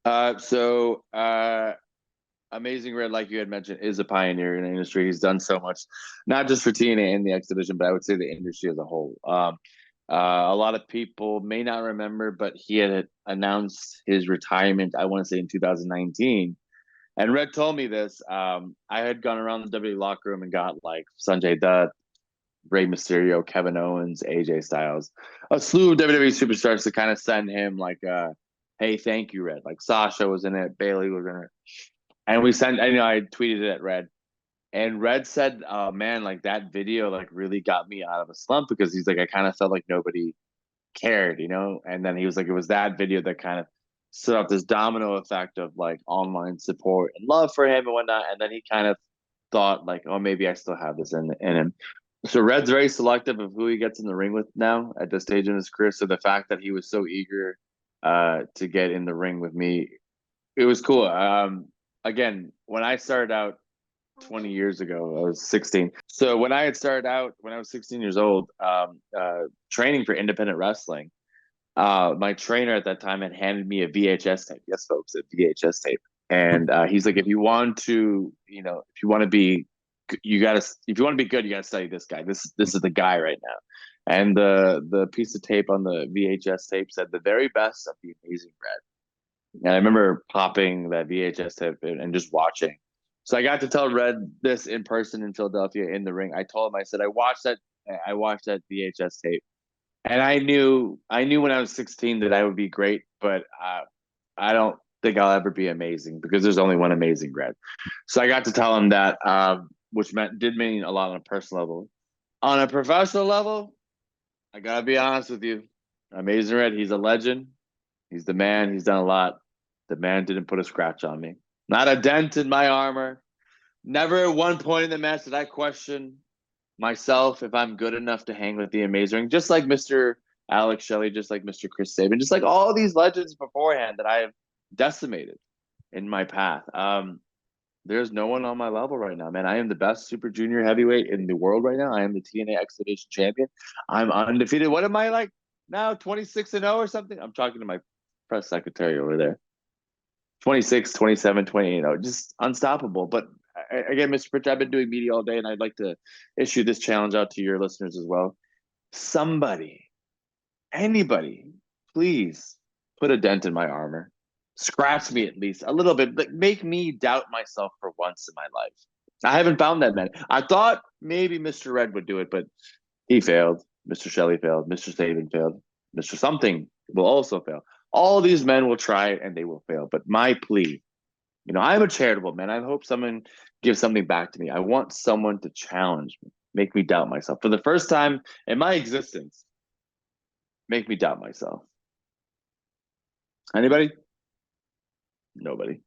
Amazing Red, like you had mentioned, is a pioneer in the industry. He's done so much, not just for TNA and the X Division, but I would say the industry as a whole. A lot of people may not remember, but he had announced his retirement, I want to say in 2019. And Red told me this. I had gone around the WWE locker room and got like Sanjay Dutt, Rey Mysterio, Kevin Owens, AJ Styles, a slew of WWE superstars to kind of send him like, hey, thank you, Red. Like Sasha was in it, Bailey was in it, and we sent. I tweeted it at Red, and Red said, "Man, like that video, like really got me out of a slump because he's like, I kind of felt like nobody cared, you know." And then he was like, it was that video that kind of set up this domino effect of like online support and love for him and whatnot. And then he kind of thought like, oh, maybe I still have this in him. So Red's very selective of who he gets in the ring with now at this stage in his career. So the fact that he was so eager to get in the ring with me, it was cool. Again, when I started out 20 years ago, I was 16. So when I had started out, when I was 16 years old, training for independent wrestling, my trainer at that time had handed me a VHS tape. Yes, folks, a VHS tape. And he's like, if you want to, you know, if you want to be, you gotta, if you want to be good, you gotta study this guy. This is the guy right now. And the piece of tape on the VHS tape said the very best of the Amazing Red. And I remember popping that VHS tape and just watching. So I got to tell Red this in person in Philadelphia in the ring. I told him, I said, I watched that VHS tape, and I knew when I was 16 that I would be great, but I don't think I'll ever be amazing because there's only one Amazing Red. So I got to tell him that, which did mean a lot on a personal level. On a professional level, I gotta be honest with you, Amazing Red, he's a legend. He's the man. He's done a lot. The man didn't put a scratch on me. Not a dent in my armor. Never at one point in the match did I question myself if I'm good enough to hang with the Amazing. Just like Mr. Alex Shelley, just like Mr. Chris Sabin, just like all these legends beforehand that I have decimated in my path. There's no one on my level right now, man. I am the best super junior heavyweight in the world right now. I am the TNA X Division champion. I'm undefeated. What am I like now? 26-0 or something? I'm talking to my press secretary over there. 26, 27, 28, just unstoppable. But again, Mr. Pritch, I've been doing media all day, and I'd like to issue this challenge out to your listeners as well. Somebody, anybody, please put a dent in my armor. Scratch me at least a little bit, but make me doubt myself for once in my life. I haven't found that man. I thought maybe Mr. Red would do it, but he failed. Mr. Shelley failed. Mr. Saban failed. Mr. Something will also fail. All these men will try it and they will fail. But my plea, I'm a charitable man. I hope someone gives something back to me. I want someone to challenge me, make me doubt myself. For the first time in my existence, make me doubt myself. Anybody? Nobody.